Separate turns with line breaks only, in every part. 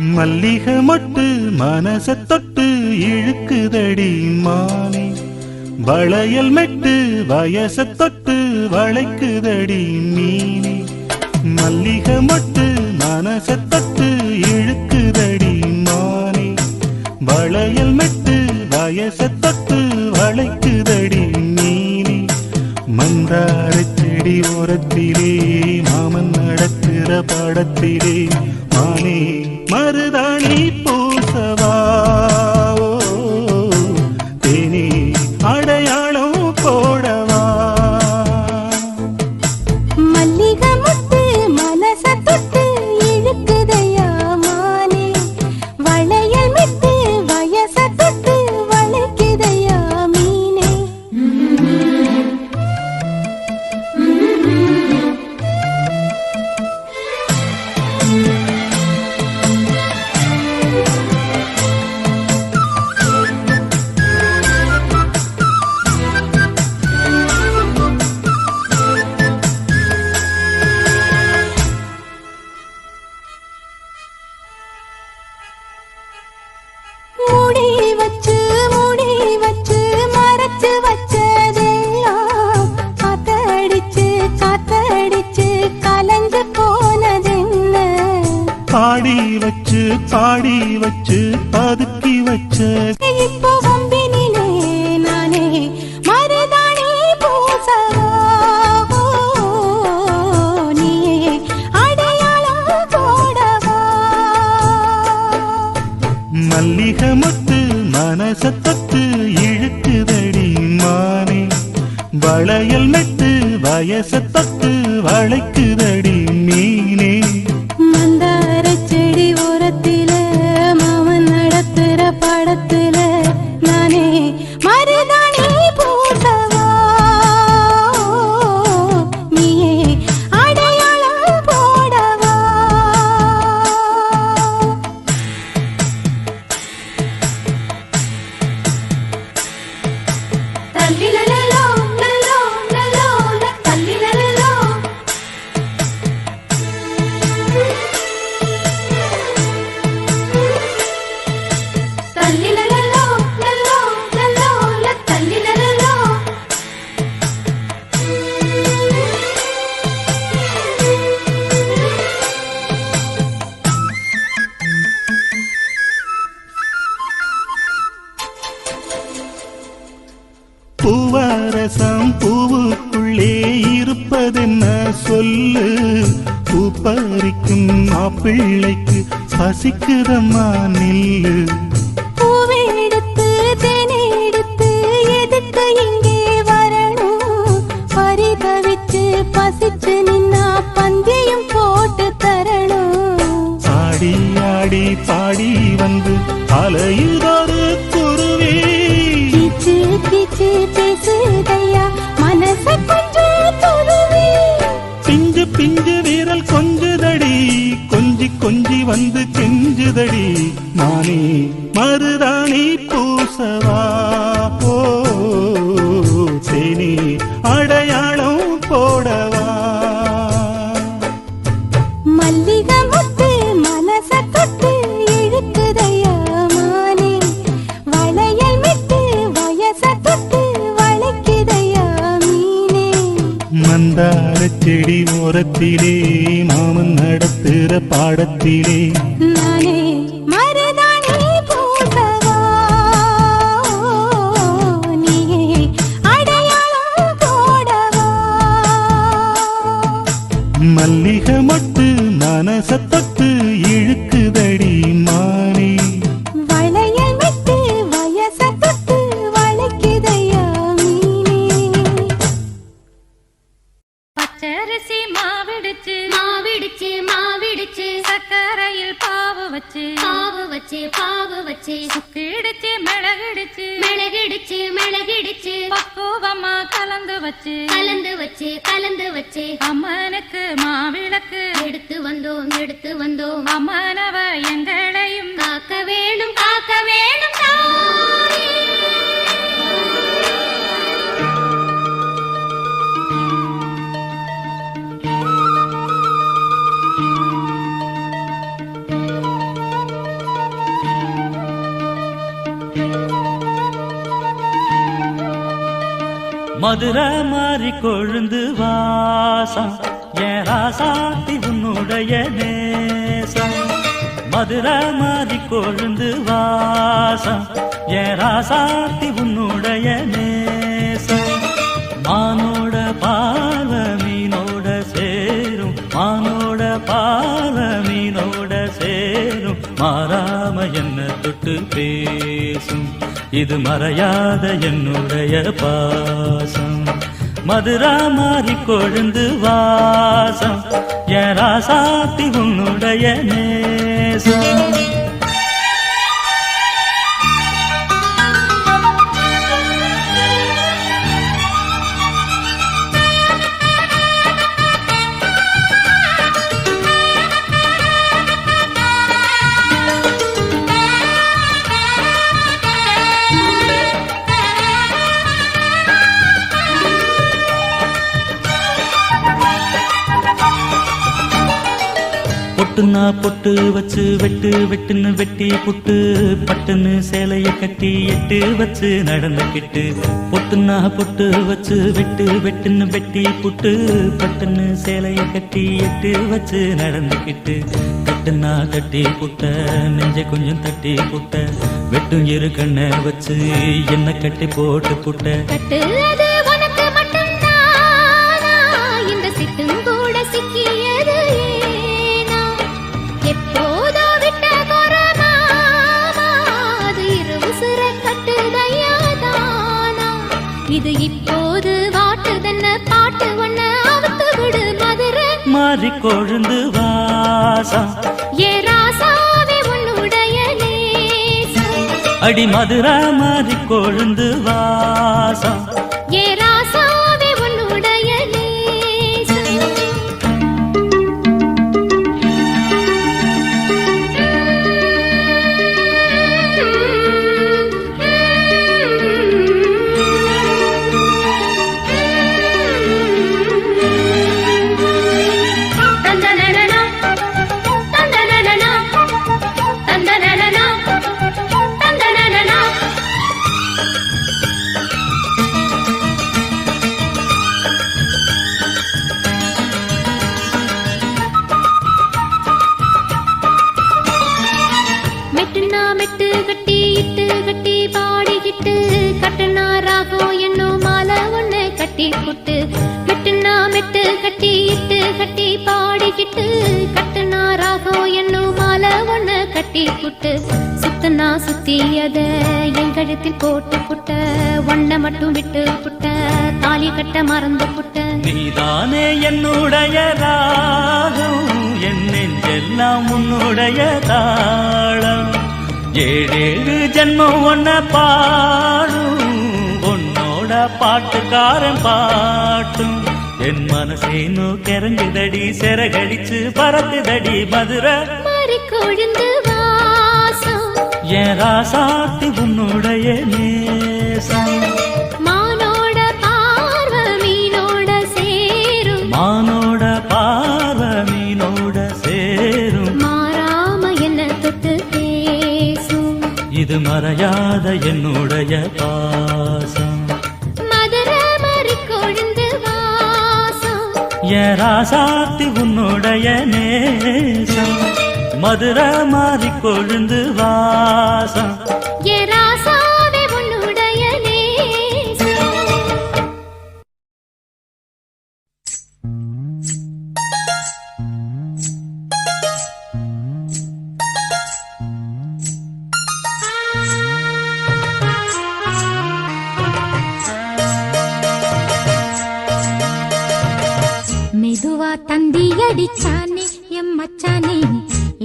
மல்லிகை மொட்டு மனச தொட்டு இழுக்குதடி மானே, வளையல் மெட்டு வயச தொட்டு வளைக்குதடி மீனே. மல்லிகை மொட்டு மனச தொட்டு இழுக்குதடி மானே, வளையல் மெட்டு வயச தொட்டு வளைக்குதடி மீனே. மந்தார செடி ஓரத்திலே மாமன் நடக்கிற படத்திலே மானே மருதாணி பூசவா, தேனி அடையாளம் போடவா.
மல்லிகை முத்து மனச தொட்டு இழுக்குதையா மானே, வளையல் மிட்டு வயச தொட்டு வளைக்குதையா மீனே.
பாடி வச்சு பாடி வச்சு பதுக்கி வச்ச
இப்போ வம்பினிலே நானே மருதாணி பூசவா, நீயே அடையாளம் போடவா.
மல்லிகை மொட்டு மனச தொட்டு இழுக்குதடி மானே, வளையல் மெட்டு வயச தொட்டு வளைக்குதடி மீனே.
மந்தார செடி ஓரத்தில மாமன் நடத்துற படத்துல நானே மருதாணி பூசவா, நீயே அடையாளம் போடவா. தல்லிலலலோ லலோ லலோ தல்லிலலலோ.
பூவரசம் பூவுக்குள்ளே இருப்பதென்ன சொல்லு, பூ பறிக்கும் மாப்பிள்ளைக்கு பசிக்குதம்மா நில்லு.
பூவெடுத்து தேனெடுத்து எதுக்கு இங்கே வரணும், பரிதவிச்சு பசிச்சு நின்னா பந்தியும் போட்டு தரணும்.
ஆடி ஆடி பாடி வந்து அலையுதொரு குருவி,
கீச்சு கீச்சு பேசுதையா மனச கொஞ்சம் துருவி.
பிஞ்சு பிஞ்சு வீரல் கொஞ்சுதடி, கொஞ்சி கொஞ்சி வந்து கெஞ்சுதடி நானே மருதாணி பூசவா, ஓ தேனி அடையாளம் போடவா.
மல்லிகை முத்து மனச தொட்டு இழுக்குதையா மானே, வளையல் மிட்டு வயச தொட்டு வளைக்குதையா மீனே.
மந்தார செடி ஓரத்திலே மாமன் நடத்துற பாடத்திலே
நானே மருதாணி பூசவா, நீயே அடையாளம் போடவா.
மல்லிகை மொட்டு மனச தொட்டு இழுக்குதடி மானே,
வளையல் மிட்டு வயச தொட்டு வளைக்குதையா மீனே.
பச்சரிசி மாவிடுச்சு
மாவிடுச்சு மாவிடுச்சு
சக்கரையில் பாவு வச்சு
பாவு வச்சு
சுக்கிடுச்சு மிளகிடுச்சு
மிளகிடுச்சு மிளகிடுச்சு
பக்குவமா கலந்து வச்சு
கலந்து வச்சு
அம்மனுக்கு மாவிளக்கு
எடுத்து வந்தோம்
அம்மனவ எங்களையும்
காக்க வேணும் தாயே.
மதுரை மாறி கொழுந்து வாசம் என் ராசாத்தி உன்னுடைய நேசம் மதுரை மாறி கொழுந்து வாசம் என் ராசாத்தி உன்னுடைய நேசம் மானோட பால மீனோட சேரும் மானோட பால மீனோட சேரும் மாறாம என்ன தொட்டு பேசும் இது மறையாத என்னுடைய பாசம் மதுரா மாறி கொழுந்து வாசம் என் ராசாத்தி உன்னுடைய நேசம் பொட்டுனா பொட்டு வச்சு வெட்டு வெட்டுன்னு வெட்டி புட்டு பட்டுன்னு சேலைய கட்டி எட்டு வச்சு நடந்துக்கிட்டு பொட்டுனா பொட்டு வச்சு வெட்டு வெட்டுன்னு வெட்டி புட்டு பட்டுன்னு சேலைய கட்டி எட்டு வச்சு நடந்துக்கிட்டு கட்டுனா கட்டி புட்ட நெஞ்ச கொஞ்சம் தட்டி புட்ட வெட்டும் இரு கண்ணை வச்சு என்ன கட்டி போட்டு புட்ட
கட்டுறது உனக்கு மட்டும்தானா இந்த சிட்டும் கூட சிக்கியது ஏனா எப்போதோ விட்ட குரமாமா அது இரு உசுர கட்டுதையா தானா இது இப்போது வாட்டுதன்ன பாட்டு ஒன்ன அவுத்து விடு மதுரை
மாறி கொழுந்து வாசம்
ஏ ராசாவே உன்னுடைய நேசம்
அடி மதுரா மாறி கொழுந்து வாசம்
ஏ ராசாவே உன்னுடைய நேசம் தந்தனனனா தந்தனனனா தந்தனனனா தந்தனனனா மெட்டுனா மெட்டு கட்டி இட்டு கட்டி பாடிக்கிட்டு கட்டுனா ராகம் என்னும் மாலை ஒண்ணு கட்டி புட்டு மெட்டுனா மெட்டு கட்டி இட்டு கட்டி பாடிக்கிட்டு கட்டுனா ராகம் என்னும் மாலை ஒண்ணு கட்டி புட்டு சுத்தனா சுத்தி அத என் கழுத்தில் போட்டு புட்ட ஒன்ன மட்டும் விட்டு புட்ட தாலி கட்ட மறந்து புட்ட
நீதானே என்னுடைய ராகம் என் நெஞ்செல்லாம் உன்னுடைய தாளம் ஏழேழு ஜென்மம் ஒன்ன பாடும் உன்னோட பாட்டுக்காரன் பாட்டும் என் மனசேனோ கிறங்குதடி சிறகடிச்சு பறக்குதடி மதுரை
மாறி கொழுந்து வாசம்
என் ராசாத்தி உன்னுடைய நேசம்
மானோட பார்வ மீனோட சேரும்
மானோட பார்வ மீனோட சேரும்
மாறாம என்ன தொட்டு பேசும்
இது மறையாத என்னுடைய பாசம்
மதுரை மாறி கொழுந்து வாசம்
என் ராசாத்தி உன்னுடைய நேசம் மதுரை மாறி கொழுந்து வாசம்
ஏ ராசாவே உன்னுடைய நேசம்
மெதுவா தந்தி அடிச்சானே எம் மச்சானே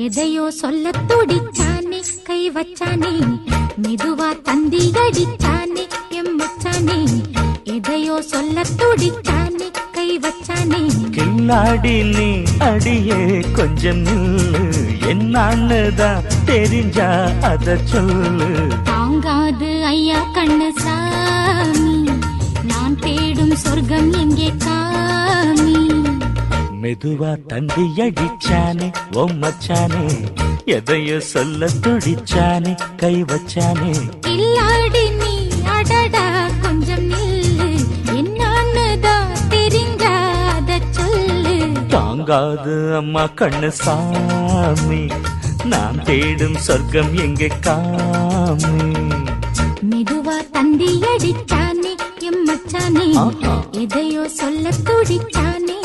எதையோ சொல்ல துடிச்சானே கை வச்சானே மெதுவா தந்தி அடிச்சானே எம் மச்சானே எதையோ சொல்ல துடிச்சானே கை வச்சானே
கில்லாடி நீ அடியே கொஞ்சம் நில்லு என்னான்னுதான் தெரிஞ்சா அத சொல்லு
தாங்காது ஐயா கண்ணு சாமி நான் தேடும் சொர்க்கம் எங்கே காமி
மெதுவா தந்தி அடிச்சானே ஓ மச்சானே எதையோ சொல்ல துடிச்சானே கை வச்சானே
இல்லாடி நீ அடடா கொஞ்சம் நில்லு என்ன
தாங்காது அம்மா கண்ணு சாமி, நான் தேடும் சொர்க்கம் எங்கே காமி.
மெதுவா தந்தி அடிச்சானே எம் மச்சானே, எதையோ சொல்ல துடிச்சானே.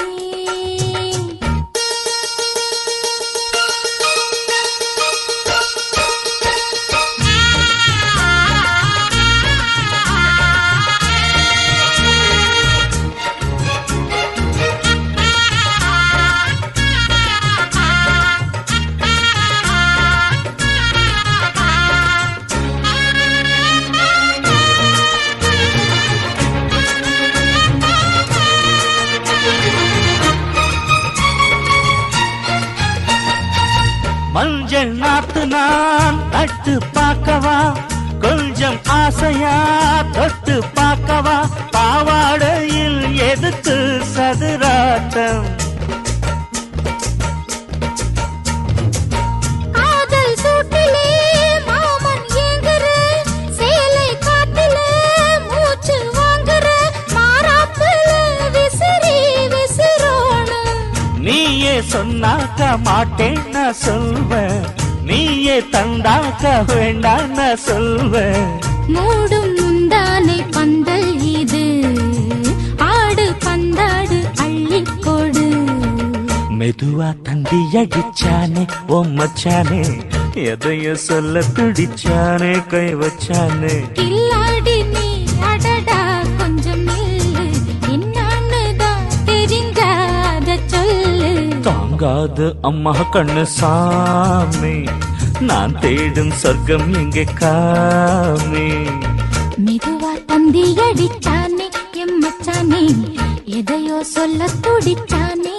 மஞ்சள் நாத்து நான் நட்டு பார்க்கவா, கொஞ்சம் ஆசையா தொட்டு பார்க்கவா, பாவாடையில் எதுக்கு சதுராட்டம்.
காதல் சூட்டிலே மாமன் ஏங்குற, சேலை காட்டுல மூச்சு வாங்குற, மாறாப்புல விசிறி விசிறோணும்.
நீயே சொன்னாக்க மாட்டேன் நான் சொல்வேன், நீயே தந்தாக்க வேண்டாம் நான் சொல்வேன்.
மூடும் முந்தானை பந்தல் இது, ஆடு பந்தாடு அள்ளிக்கொடு.
மெதுவா தந்தி அடிச்சானே ஓ மச்சானே, எதையோ சொல்ல துடிச்சானே கை வச்சானே.
கில்லாடி நீ அடடா கொஞ்சம் நில்லு, என்னான்னுதான் தெரிஞ்சாத சொல்லு.
தாங்காது அம்மா கண்ணு சாமி, நான் தேடும் சொர்க்கம் எங்கே காமி.
மெதுவா தந்தி அடிச்சானே எம் மச்சானே, எதையோ சொல்ல துடிச்சானே.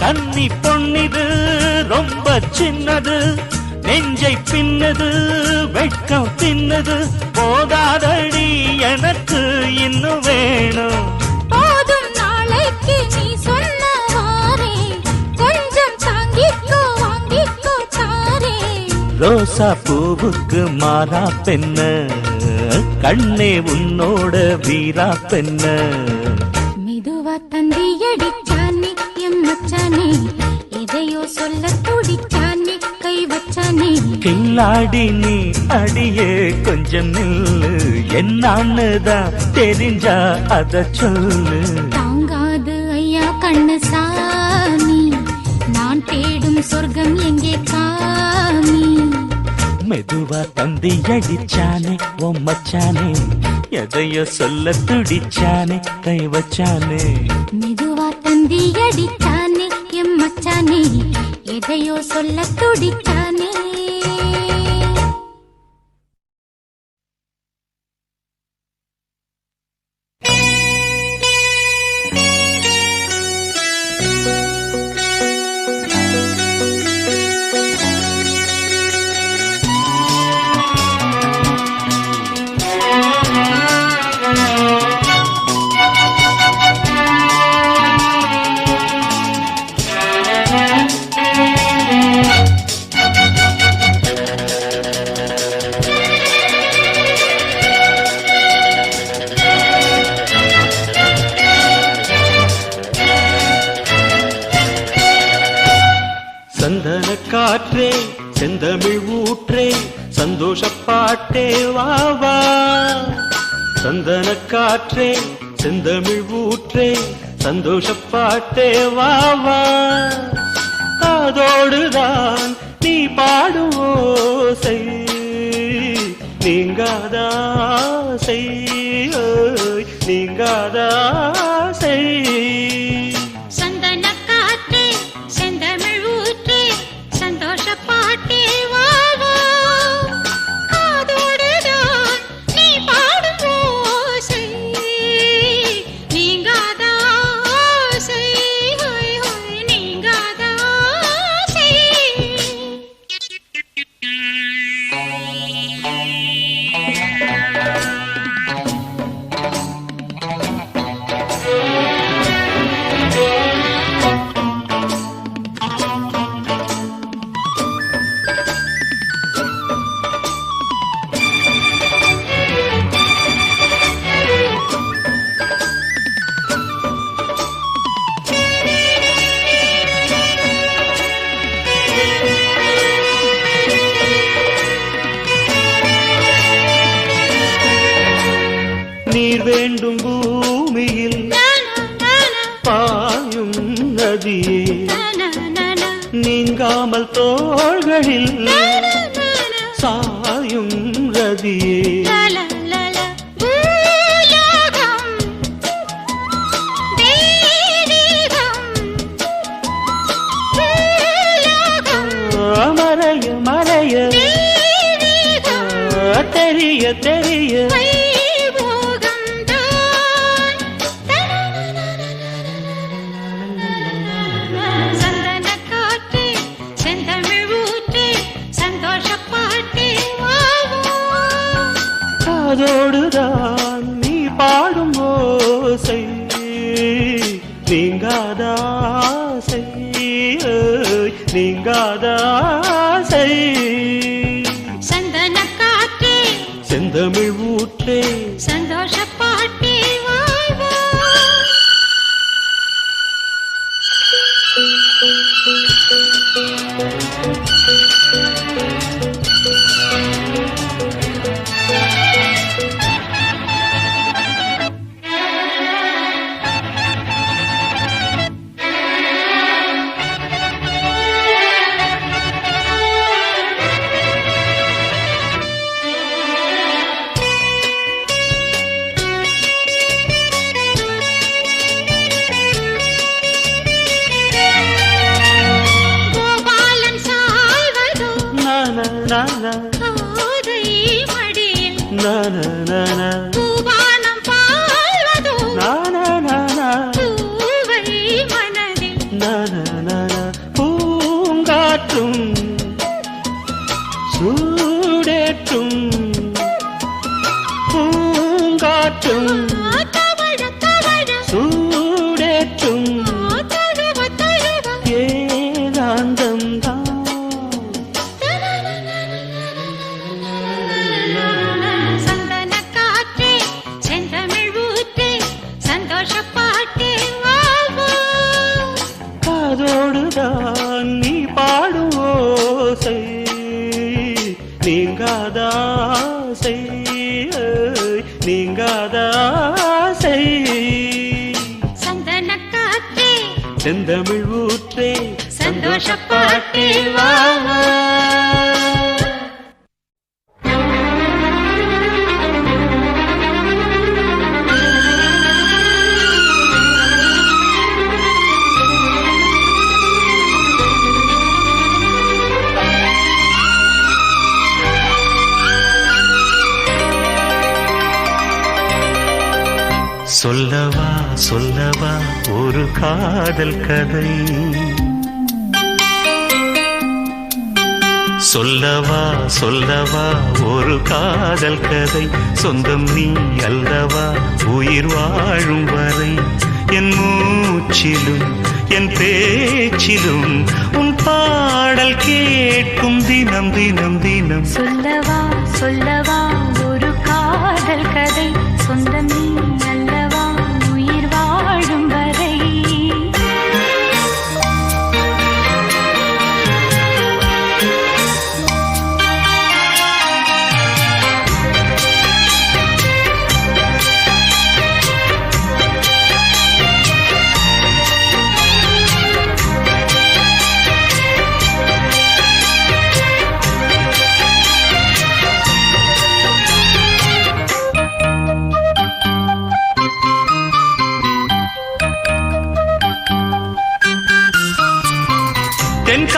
கன்னி பொன்னிது ரொம்ப சின்னது, நெஞ்சை பின்னது வெட்கம் தின்னது, போதாதடி எனக்கு இன்னும் வேணும்.
போதும் நாளைக்கு நீ சொன்னவாரே, கொஞ்சம் தாங்கிக்கோ வாங்கிக்கோ தாரே.
ரோசா பூவுக்கு மாறா பெண்ண, கண்ணே உன்னோட வீரா பெண்ண.
மெதுவா தந்தி அடிச்சானே எம் மச்சானே, எதையோ சொல்ல துடிச்சானே கை வச்சானே.
கில்லாடி நீ அடியே கொஞ்சம் நில்லு, என்னான்னுதான் தெரிஞ்சா அத சொல்லு.
தாங்காது ஐயா கண்ணு சாமி, நான் தேடும் சொர்க்கம் எங்கே காமி.
மெதுவா தந்தி அடிச்சானே ஓ மச்சானே, எதையோ சொல்ல துடிச்சானே கை வச்சானே.
மெதுவா தந்தி அடிச்சானே எம் மச்சானே, எதையோ சொல்ல துடிச்சானே.
சந்தன காற்றே செந்தமிழ் ஊற்றே சந்தோஷப்பாட்டே வா வா. சந்தன காற்றே செந்தமிழ் ஊற்றே சந்தோஷப்பாட்டே வா வா. காதோடுதான் நீ பாடும் ஓசை நீங்காதாசை. நீங்காத ஆசை.
சந்தன காற்றே செந்தமிழ் ஊற்றே சந்தோஷ பாட்டே வா வா. காதோடுதான் நீ பாடும் ஓசை நீங்காத ஆசை. ஹோய் ஹோய் நீங்காத ஆசை.
நீர் வேண்டும் பூமியில் பாயும் நதியே நீங்காமல் தோள்களில் சாயும் ரதியே. மறைய மறைய தெரிய தெரிய
சந்தன காற்றே செந்தமிழ் ஊற்றே சந்தோஷ பாட்டே வா வா.
காதோடுதான் நீ பாடும் ஓசை நீங்காத ஆசை. நீங்காத ஆசை.
சந்தன காற்றே
செந்தமிழ் ஊற்றே
சந்தோஷ பாட்டே வா வா. கோபாலன் சாய்வதோ
நான
கோதை மடியில்
நான
பூவானம் பாய்வதோ
நான
பூவை மனதில்.
நான பூங்காற்றும் சூடேற்றும் பூங்காற்றும்
தவழ தவழ
சூடேற்றும்
தழுவ தழுவ
ஏகாந்தம் தான்.
சந்தன காற்றே செந்தமிழ் ஊற்றே சந்தோஷ பாட்டே வா வா.
காதோடுதான் நீ பாடும் ஓசை நீங்காத ஆசை. நீங்காத ஆசை.
சந்தன காற்றே
செந்தமிழ் ஊற்றே
சந்தோஷ பாட்டே வா வா.
சொல்லவா சொல்லவா ஒரு காதல் கதை. சொல்லவா சொல்லவா ஒரு காதல் கதை. சொந்தம் நீ அல்லவா உயிர் வாழும் வரை. என் மூச்சிலும் என் பேச்சிலும் உன் பாடல் கேட்கும் தினம் தினம் தினம்.
சொல்லவா சொல்லவா ஒரு காதல் கதை. சொந்தம் நீ அல்லவா உயிர் வாழும் வரை.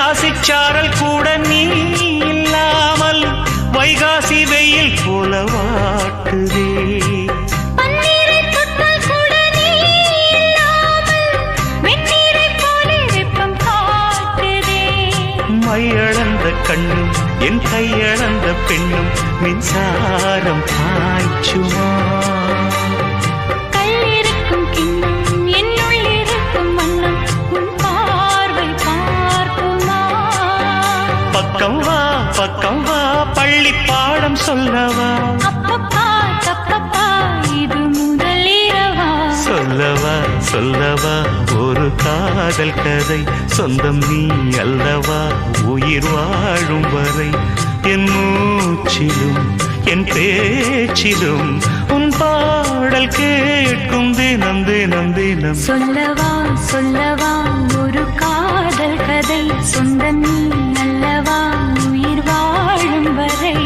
ராசிச்சாரல் கூட நீ இல்லாமல் வைகாசி வெயில் போல வாட்டுதே.
பன்னீரை தொட்டால் கூட நீ இல்லாமல் வெந்நீரைப் போல வெப்பம் காட்டுதே.
மையளந்த கண்ணும் என் கையளந்த பெண்ணும் மின்சாரம் பாய்ச்சுமா.
கல்லிருக்கும் கிண்ணம் என்னுள் இருக்கும் வண்ணம் உன் பார்வை பார்க்குமா.
பக்கம் வா பள்ளி பாடம் சொல்லவா.
அப்பப்பா தப்பப்பா இது முதலிரவா.
சொல்லவா ஒரு காதல் கதை சொந்தம் நீ அல்லவா உயிர் வாழும் வரை. என் மூச்சிலும் என் பேச்சிலும் உன் பாடல் கேட்கும் தினம் தினம் தினம்.
சொல்லவா ஒரு காதல் கதை சொந்தம் நீ அல்லவா உயிர் வாழும் வரை.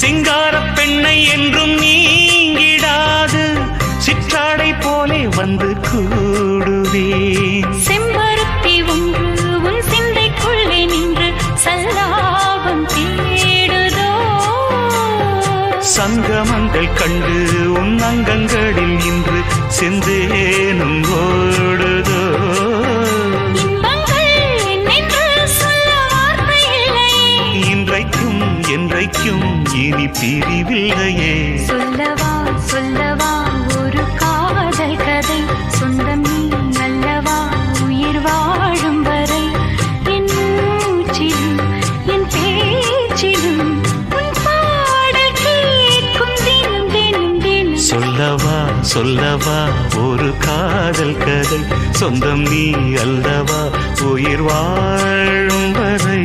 சிங்கார பெண்ணை என்றும் நீங்கிடாது சிற்றாடை போலே வந்து கூடுவேன்.
செம்பருத்தி ஒன்று உன் சிந்தைக்குள்ளே நின்று சல்லாபம் தேடுதோ.
சங்கமங்கள் கண்டு உன் அங்கங்களில் இன்று செந்தேனும் ஓடுதோ.
இன்பங்கள் என்னென்று சொல்ல வார்த்தை இல்லையே.
என்றைக்கும் இனி பிரிவில்லையே.
சொல்லவா ஒரு காதல் கதை சொந்தம் நீ அல்லவா உயிர் வாழும் வரை. என் மூச்சிலும் என் பேச்சிலும் உன் பாடல் கேட்கும் தினம் தினம் தினம்.
சொல்லவா ஒரு காதல் கதை சொந்தம் நீ அல்லவா உயிர் வாழும் வரை.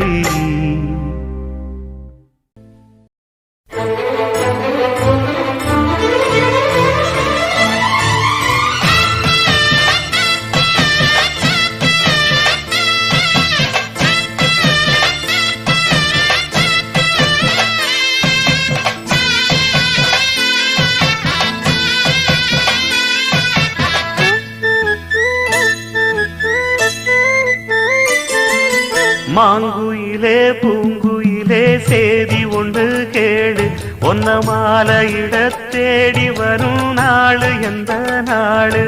மாங்குயிலே பூங்குயிலே சேதி ஒன்று கேடு ஒன்ன மாலையிட தேடி வரும் நாளு எந்த நாளு.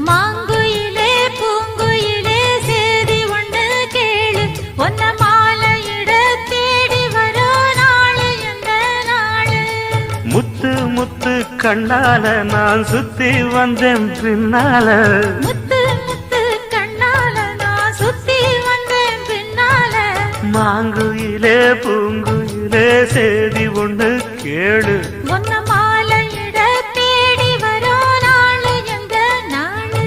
மாங்குயிலே பூங்குயிலே சேதி ஒன்று கேளு ஒன்ன மாலையிட தேடி வரும் நாளு எந்த நாளு.
முத்து முத்து கண்ணால நான் சுத்தி வந்தேன் பின்னால.
முத்து முத்து கண்ணால நான் சுத்தி வந்தேன் பின்னால.
மாங்குயிலே பூங்குயிலே சேதி ஒன்று கேளு
ஒன்ன மாலையிட தேடி வரும் நாளு எந்த நாளு.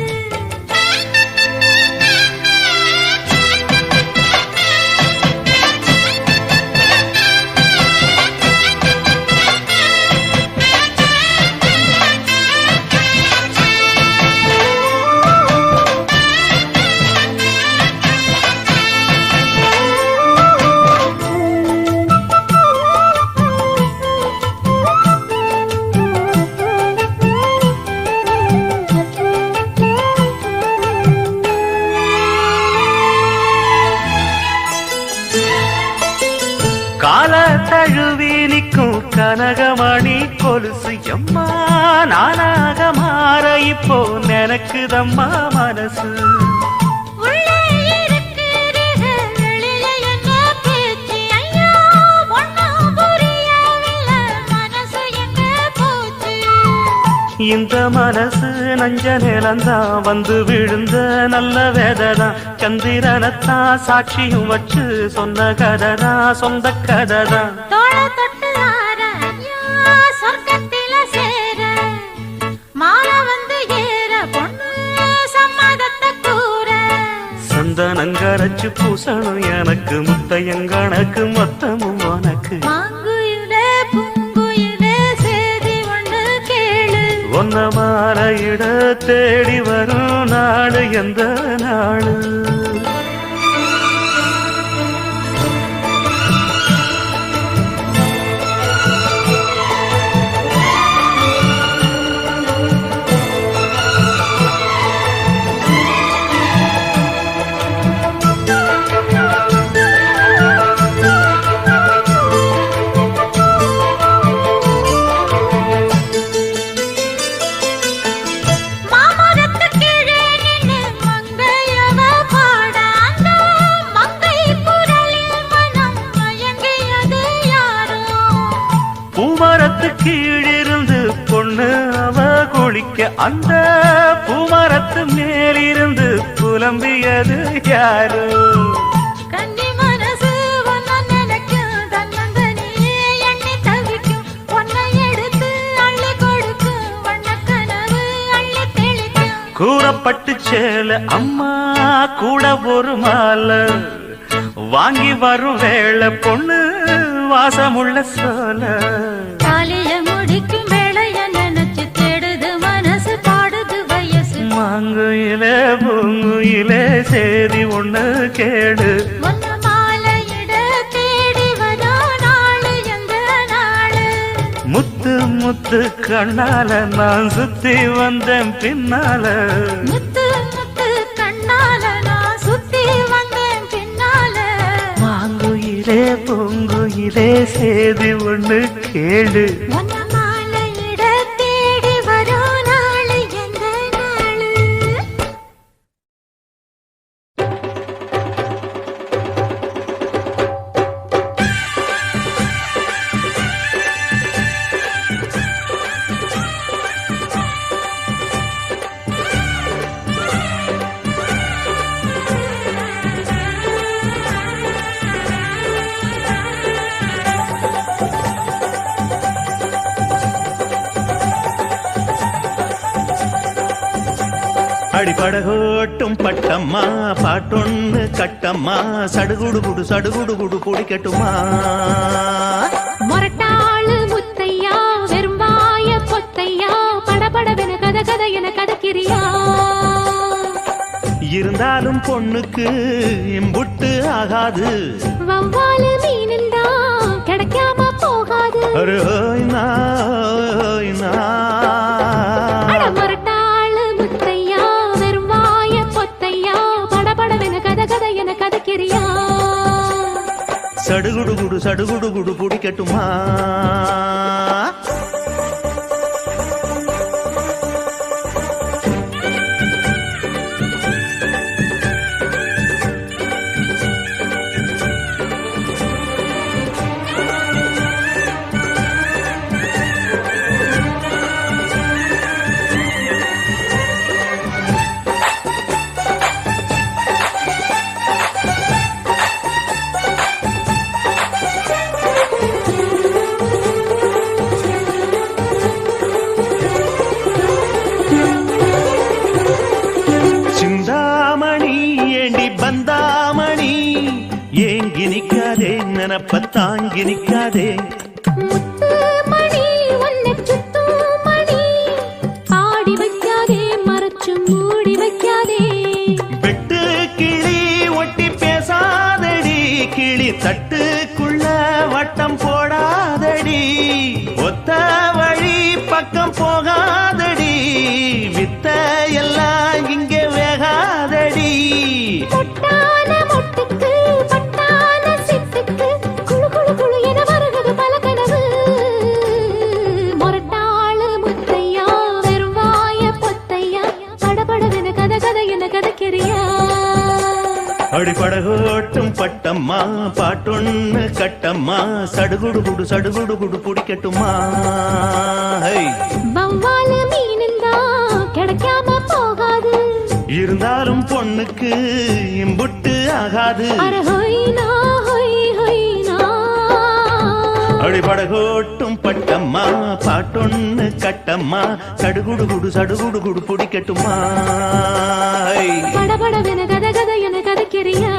கால தழுவி நிற்கும் கனகமணி கொலுசு எம்மா நானாக மாற இப்போ நினைக்குதம்மா மனசு.
உள்ளே இருக்கிறது வெளியில என்ன பேச்சு ஐயா ஒண்ணும் புரியவில்லை மனசு எங்க போச்சு.
இந்த மனசு நஞ்ச நிலந்தான் வந்து விழுந்த நல்ல வேததான் சந்திரனத்தான் சாட்சியும் வச்சு சொன்ன கதைதான் சொந்த கதைதான்.
தோள தொட்டு ஆற ஐயா சொர்க்கத்தில சேர மாலை
கரைச்சு பூசணும் எனக்கு முத்தையங்கணக்கு மொத்தமும் உனக்கு
மாங்குயிலே பூங்குயிலே சேதி ஒண்ணு கேளு
ஒன்ன மாலையிட தேடி வரும் நாடு எந்த நாடு
மாமரத்து கீழே நின்னு மங்கையவ பாட அந்த மங்கை குரலில் மனம் மயங்கியது யாரோ
பூமரத்து கீழிருந்து பொண்ணு அவ குளிக்க அந்த பூமரத்து மேலிருந்து புலம்பியது யாரு
கன்னி மனசு ஒன்ன நினைக்கும் தன்னந்தனியே எண்ணி தவிக்கும் பொன்னை எடுத்து அள்ளி கொடுக்கும் வண்ணக்கனவு அள்ளி தெளிக்கும்
கூறப்பட்டு சேல அம்மா கூட ஒரு மாலை வாங்கி வரும் வேளை பொண்ணு வாசமுள்ள சோல
தாலிய முடிக்கும் வேளைய நினைச்சு தேடுது மனசு பாடுது வயசு
மாங்குயிலே பூங்குயிலே சேதி ஒண்ணு கேடு
ஒன்ன மாலையிட தேடி வரா நாளு எந்த நாளு
முத்து முத்து கண்ணால நான் சுத்தி வந்தேன் பின்னால
முத்து முத்து கண்ணால நான் சுத்தி வந்தேன் பின்னால
மாங்குயிலே பூங்குயிலே சேதி ஒண்ணு கேடு
ஒன்ன மாலையிட தேடி வரா நாளு எந்த நாளு
அடிபடகோட்டும் பட்டம்மா பாட்டொன்னு கட்டம்மா சடுகுடு குடு குடிக்கட்டுமா
மொரட்டாளு முத்தையா வெறும்பாய பொத்தையா படபடவென கத கத என கதக்கிறியா
இருந்தாலும் பொண்ணுக்கு இம்புட்டு ஆகாது
வவ்வாலு மீனுந்தா கிடைக்காம போகாது
அரே ஓய் நா
அட மொரட்டாளு முத்தையா வெறும்பாய பொத்தையா படபடவென கத கத என கதக்கிறியா
சடுகுடு குடு பிடிக்கட்டுமா நினப்ப தாங்கி நிக்காதே
முத்து மணி உன்னை சுத்தும் மணி ஆடி வைக்காதே மறைச்சு மூடி வைக்காதே
வெட்டு கிளி ஒட்டி பேசாதடி கிளி தட்டுக்குள்ள வட்டம் போடாதடி ஒத்த வழி பக்கம் போகாதடி வித்த எல்லாம் இங்கே வேகாதடி
பொட்டான மொட்டுக்கு பட்டான சிட்டுக்கு குளு குளு குளு என வருகிறது பல கனவு மொரட்டாளு முத்தையா வெறும் வாய பொத்தையா படபடவென கத கத என கதக்கிறியா
அடிப்படகோட்டும் பட்டம்மா பாட்டொன்னு கட்டம்மா சடுகுடு குடு பிடிக்கட்டுமா
வவ்வாலு மீனுந்தா கிடைக்காம போகாது
இருந்தாலும் பொண்ணுக்கு இம்புட்டு ஆகாது
அர ஹொய்னா ஹொய் ஹொய்னா
அடிப்படகோட்டும் பட்டம்மா வந்தம்மா பாட்டொன்னு கட்டம்மா சடுகுடு குடு சடுகுடு குடு பிடிக்கட்டுமா
படபடவென கத கத என கதைக்கிறியா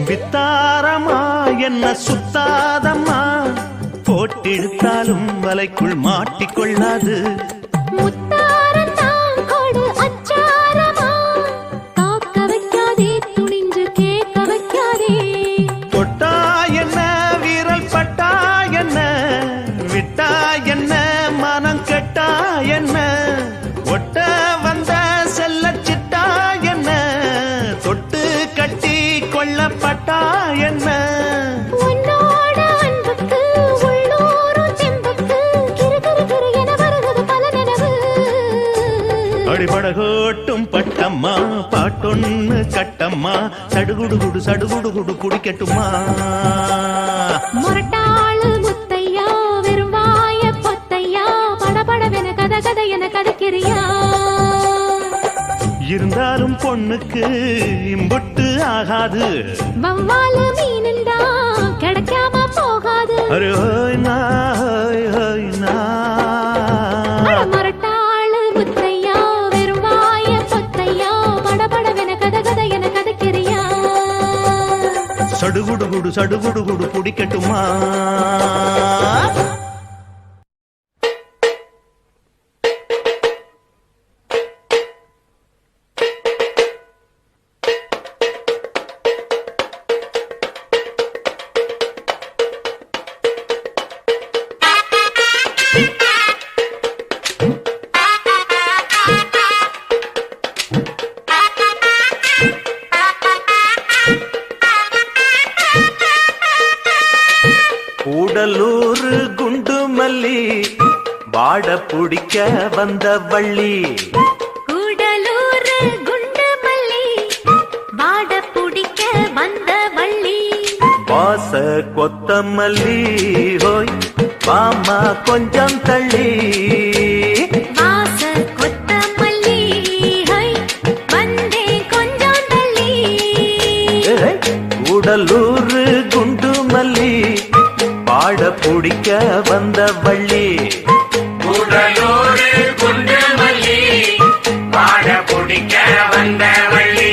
வித்தாரமா என்ன சுத்தாதம்மா போட்டிடுத்தாலும் வலைக்குள் மாட்டிக்கொள்ளாது
முத்தாரம் தான் கொடு அச்சாரமா காக்க வைக்காதே துணிஞ்சு கேட்க வைக்காதே
தொட்டா என்ன வீரல் பட்டா என்ன விட்டா என்ன மனம் கெட்டா என்ன ஒட்ட வந்த செல்ல சிட்டா என்ன தொட்டு கட்டி கொள்ளப்பட்டா என்ன
உன்னோட அன்புக்கு உள்ளூரும் தெம்புக்கு கிரு கிரு கிரு என வருவது பல நினைவு
அடிபடகோட்டும் பட்டம்மா பாட்டொன்னு கட்டம்மா சடுகுடு குடு சடுகுடு குடு குடிக்கட்டுமா
முரட்டாளு முத்தையா வெறும் வாய பொத்தையா படபடவென கத கத என கதைக்கிறியா
இருந்தாலும் பொண்ணுக்கு இம்புட்டு ஆகாது
வவ்வாலு மீனுண்டா கிடைக்காம போகாது
அரே ஹோய் நா ஹோய் ஹோய் நா
அட முரட்டாளு முத்தையா வெறும் வாய பொத்தையா படபடவென கத கத என கதைக்கிறியா
சடுகுடு குடு சடுகுடு குடு பிடிக்கட்டுமா கூடலூர் குண்டு மல்லி வாட பிடிக்க வந்த வள்ளி
கூடலூர் குண்டு மல்லி வாட பிடிக்க வந்த வள்ளி
வாச கொத்தமல்லி ஹோய் வாமா கொஞ்சம் தள்ளி
வாச கொத்தமல்லி ஹை வந்தே கொஞ்சம் தள்ளி
கூடலூர் குண்டு மல்லி பாட பிடிக்க வந்த வள்ளி
கூடலூர் குண்டு மல்லி பாட பிடிக்க வந்த வள்ளி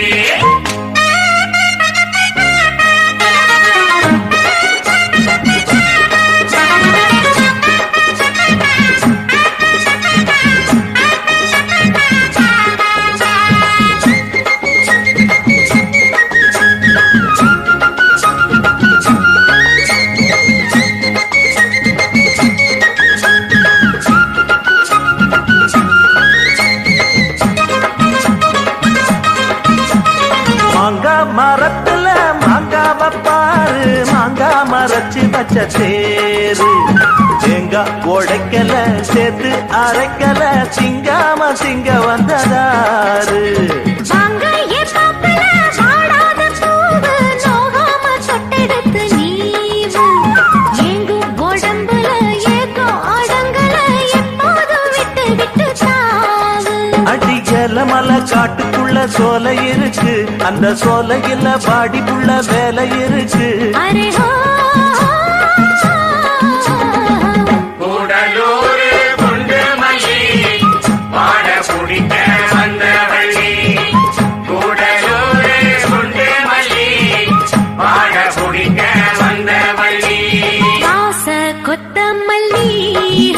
மரத்துல மாங்காவ பாரு மாங்கா மரச்சு வச்ச தேரு தேங்காய் உடைக்கல சேர்த்து அரைக்கல சிங்காம சிங்க வந்ததாரு
வாங்கையே பாப்பல வாடாத பூவு நோகாம தொட்டெடுத்து நீவு எங்கும் உடம்புல ஏதோ அடங்கல எப்போதும் விட்டு விட்டு தாவு
அடிக்கல மலை காட்டுக்குள்ள சோலை இருக்கு அந்த சோலையில பாடிக்குள்ள வேலை இருக்கு
அரே ஹோ
கூடலூர் குண்டு மல்லி பாட பிடிக்க வந்த வள்ளி கூடலூர் குண்டு மல்லி பாட பிடிக்க வந்த வள்ளி
வாச கொத்தமல்லி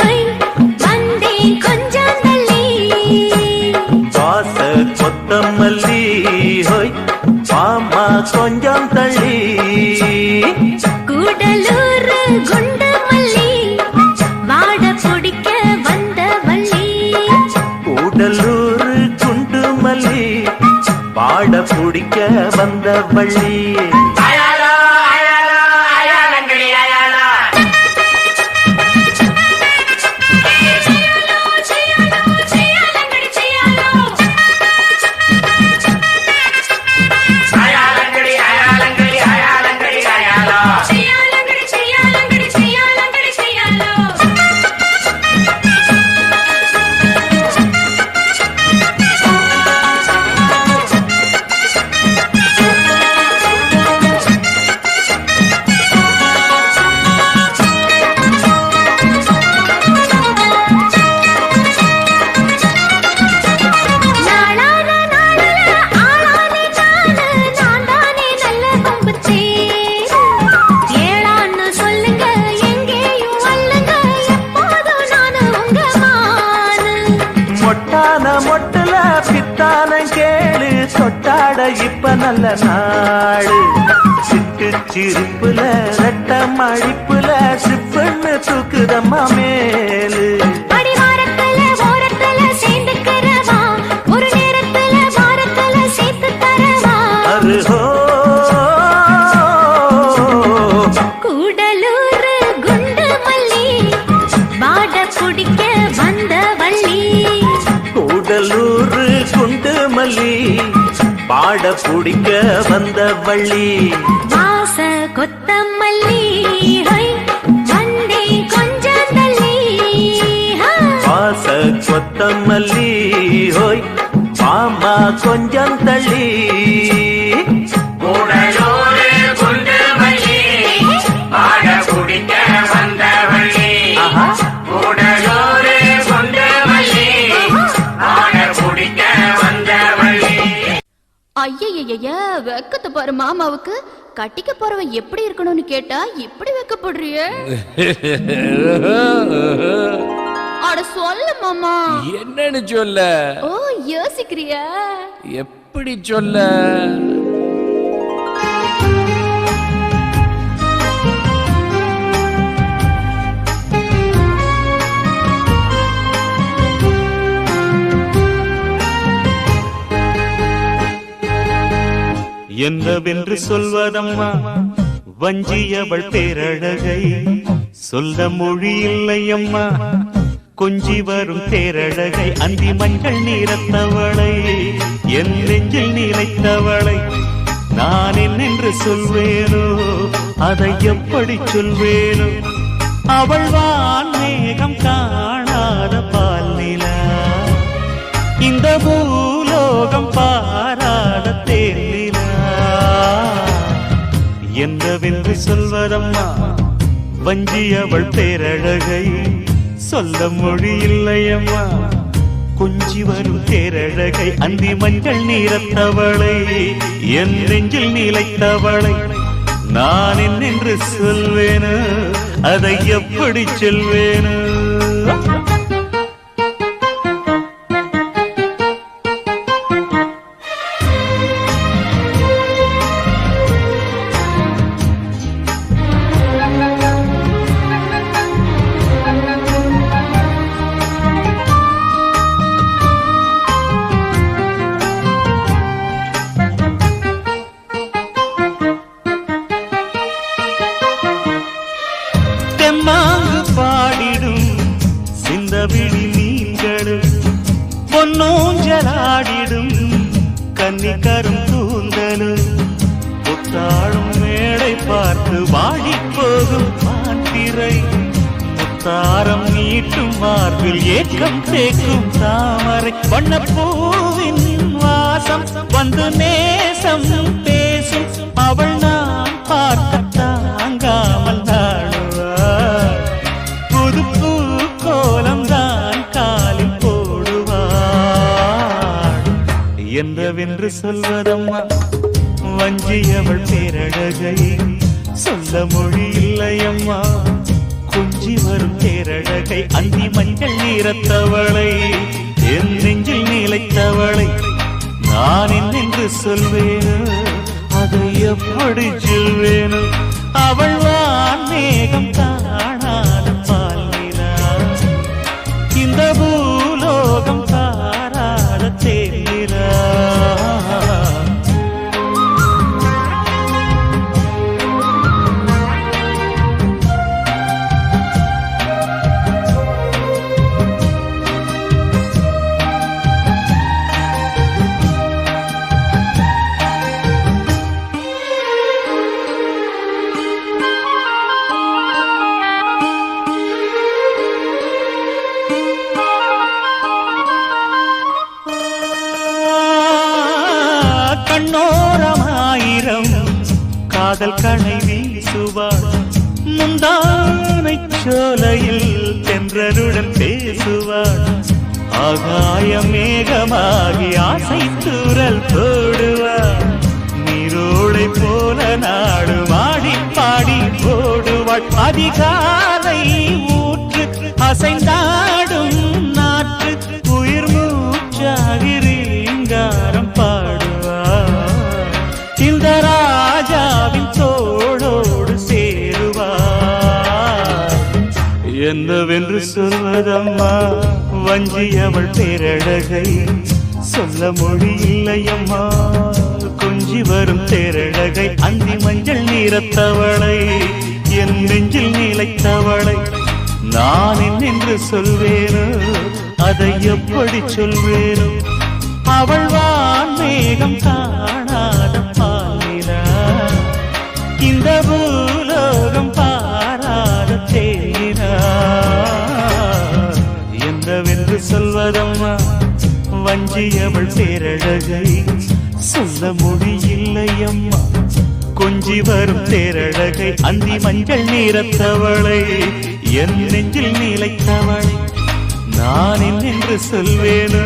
ஹை வந்தே கொஞ்சம் தள்ளி
வாச கொத்தமல்லி ஹோய் வாமா கொஞ்சம் தள்ளி பிடிக்க வந்த வள்ளி
அயாலோ அயாலோ அயாலங்கடி அயாலோ அயாலங்கடி அயாலங்கடி அயாலங்கடி அயாலோ
நாளான நாளில ஆளானே நானு, நான் தானே நல்ல கொம்பு தேரு. ஏளான்னு சொல்லுங்க, எங்கேயும் அல்லுங்க, எப்போதும் நானு உங்க மானு.
மொட்டான மொட்டுல பித்தான கேளு தொட்டாட இப்ப நல்ல நாடு சிட்டு சிரிப்புல ரெட்ட மடிப்புல சிப்புன்னு தூக்குதம்மா மேலு
அடிவாரத்துல ஓரத்துல சேர்ந்துக்கிறவா, ஒரு நேரத்துல வாரத்துல சேர்த்து தரவா.
அருகோ
கூடலூர் குண்டு மல்லி, வாட குடிக்க வந்த வள்ளி.
கூடலூர் குண்டு மல்லி பாட பிடிக்க வந்த வள்ளி
வாச கொத்தமல்லி, ஹை, வந்தே கொஞ்சம் தள்ளி. ஹா.
வாச கொத்தமல்லி ஹோய் மாமா கொஞ்சம் தள்ளி
கூடலூரு குண்டு மல்லி பாட குடிக்க வந்த வள்ளி
ஆஹா.
கூடலூரு குண்டு மல்லி பாட குடிக்க வந்த வள்ளி
ஐயய்ய வெக்கத்தை பாரு மாமாவுக்கு. கட்டிக்க போறவன் எப்படி இருக்கணும்னு கேட்டா இப்படி வெக்கப்படுறிய? அட சொல்ல மாமா.
என்னன்னு சொல்ல?
ஓ யோசிக்கிறியா?
எப்படி சொல்ல?
என்னவென்று சொல்வதம்மா வஞ்சியவள் பேரழகை சொல்ல மொழி இல்லையம்மா கொஞ்சி வரும் பேரழகை அந்தி மஞ்சள் நீரத்தவளை என் நெஞ்சில் நிலைத்தவளை நான் என்னென்று சொல்வேனோ அதை எப்படி சொல்வேனோ அவள் வான் மேகம் காணாத பால் நிலா இந்த பூலோகம் பாராத தேனிலா என்னவென்று சொல்வதம்மா வஞ்சியவள் பேரழகை சொல்ல மொழி இல்லையம்மா கொஞ்சி வரும் தேரழகை அந்தி மஞ்சள் நீரத்தவளை என் நெஞ்சில் நிலைத்தவளை நான் என்னென்று சொல்வேனோ அதை எப்படி சொல்வேனோ தெம்மாங்கு பாடிடும் சிந்தவிழி மீன்களும் பொன்னூஞ்சலாடிடும் கன்னிக்கரும் கூந்தலும் புத்தாடும் மேடை பார்த்து வாடி போகும் மாத்திரை முத்தாரம் நீட்டும் மார்பில் ஏக்கம் தேக்கும் தாமரை வண்ணப்பூவின் வாசம் வந்து நேசம் பேசும் அவள் நான் பார்க்க தாங்காமல் நாடுவாள் புது பூ கோலம் தான் காலில் போடுவாள் என்னவென்று சொல்வதம்மா வஞ்சியவள் பேரழகை சொல்ல மொழி இல்லையம்மா கொஞ்சி வரும் பேரழகை அந்தி மஞ்சள் நீரத்தவளை என் நெஞ்சில் நிலைத்தவளை நான் என்னென்று சொல்வேனோ அதை எப்படி சொல்வேனோ அவள் வான் மேகம் காணாத பால் நிலா இந்த பூலோகம் பாராத தேனிலா காதல் கணை வீசுவாள் முந்தானை சோலையில் தென்றருடன் பேசுவாள் ஆகாய மேகமாகி ஆசை தூரல் போடுவாள் நீரோடை போல நாடு வாடி பாடி போடுவாள் அதிகாலை ஊற்று அசைந்தாடும் நாற்று உயிர் மூச்சாகி ரீங்காரம் பாடுவாள் இந்த ராஜாவின் தோளோடு சேருவாள் என்னவென்று சொல்வதம்மா வஞ்சி அவள் பேரழகை சொல்ல மொழி இல்லையம்மா கொஞ்சி வரும் தேரழகை அந்தி மஞ்சள் நீரத்தவளை என் நெஞ்சில் நிலைத்தவளை நான் என்னென்று சொல்வேனோ அதை எப்படி சொல்வேனோ அவள் வான் மேகம் காணாத பாலினா இந்த பூலோகம் பாராத தேனா என்னவென்று சொல்வதம்மா வஞ்சி அவள் பேரழகை சொல்ல முடியில்லையம்மா கொஞ்சி வரும் தேரழகை அந்தி மஞ்சள் நீரத்தவளை என் நெஞ்சில் நிலைத்தவளை நான் என்னென்று சொல்வேனோ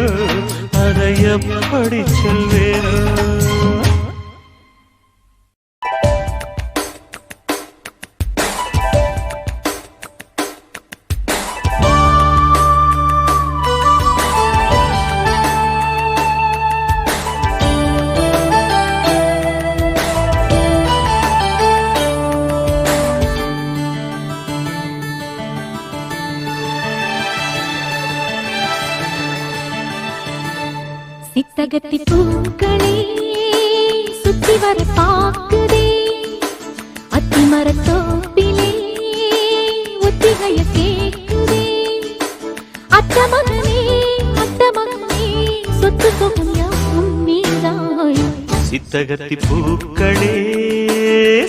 அதை எப்படி சொல்வேனோ
சித்தகத்தி பூக்களே சுத்தி வர பாக்குதே அத்தி மரத்தோப்பிலே ஒத்திகைய கேக்குதே அத்த மகனே சொத்து சொகம் யாவும் நீதாய்
சித்தகத்தி பூக்களே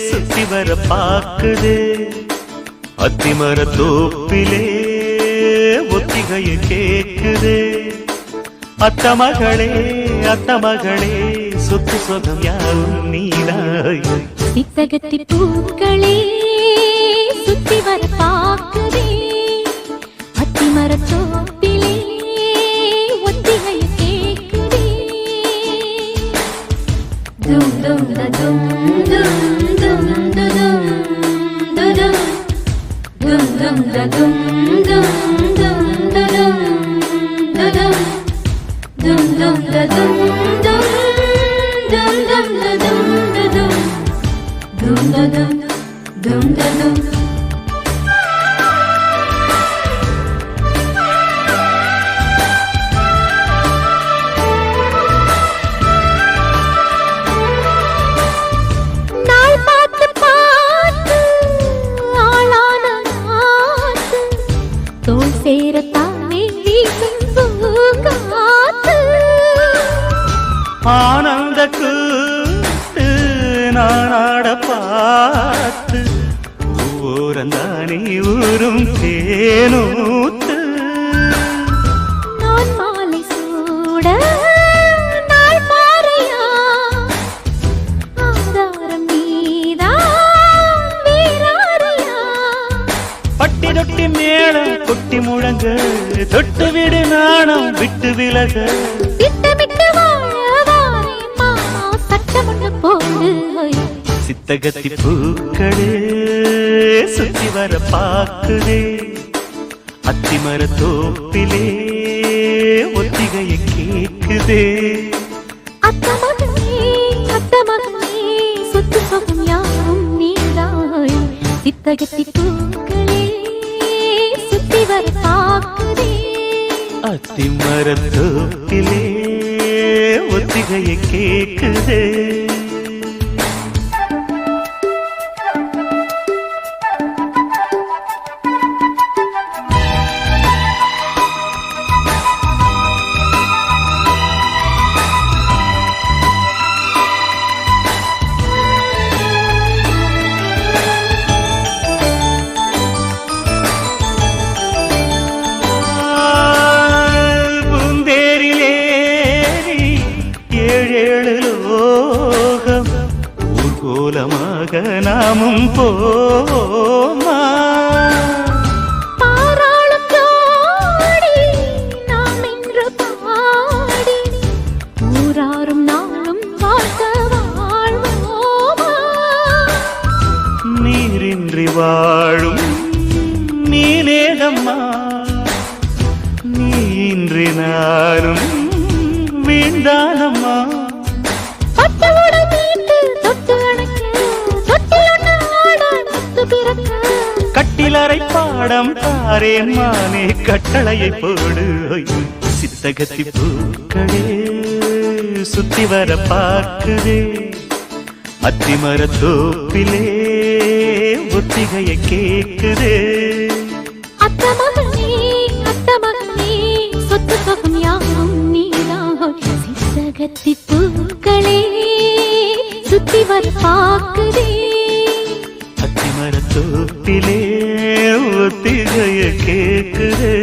சுத்தி வர பாக்குதே அத்திமர தோப்பிலே ஒத்திகைய கேக்குதே அத்த மகளே சொத்து சொகம் யாவும் நீதாய்
சித்தகத்தி பூக்களே சுத்தி வர பாக்குதே அத்தி மரத்தோப்பிலே ஒத்திகைய கேக்குதே தும் தும் தும் தும் தும் தும் தும் தும் தும் தும் தும் தும் தும் dum dum da dum dum dum dum da dum da dum dum da dum dum da dum நாள் பார்த்து பார்த்து ஆளான நாத்து தோல் சேரத்தானே வீசும் பூங்காத்து
ஆனந்த கூத்து நானாட பார்த்து ஊரந்தானே ஊரும் தேனூத்து
நான் மாலை சூட நாள் பாறையா ஆதாரம் நீதான் வீராரியா
பட்டி தொட்டி மேளம் கொட்டி முழங்க தொட்டு விடு நாணம் விட்டு விலக
திட்டமிட்டு வாழவாரே மாமா சட்டமொன்று போடு
சித்தகத்தி பூக்களே சுத்தி வர பாக்குதே அத்திமர தோப்பிலே ஒத்திகைய கேக்குதே
அத்த மகனே சொத்து சொகம் யாவும் நீதாய் சித்தகத்தி பூக்களே சுத்தி வர பாக்குதே
அத்திமர தோப்பிலே ஒத்திகைய கேக்குதே மருமக நாமும் போமா
பாராளும் ஜோடி நாம் இன்று பாடி ஊராரும் நாளும் வாழ்க வாழ்வோமா
நீரின்றி வாழும் நீனேதம்மா நீன்றி நானும் வீண்டானம்மா
பட்டவுடை மீட்டு தொட்டு அணைக்க தொட்டில் ஒன்று ஆட முத்து பிறக்க
கட்டிலறை பாடம் தாரேன் மானே கட்டளையை போடு சித்தகத்தி பூக்களே சுத்தி வர பார்க்குதே அத்திமர தோப்பிலே ஒத்திகையை கேக்குதே
அத்த மகனே சொத்து பகம் யாவும் நீதான் சித்தகத்தி பூக்களே சுத்தி வர பார்க்குதே
அத்திமர தோப்பிலே ஒத்திகையை கேக்குதே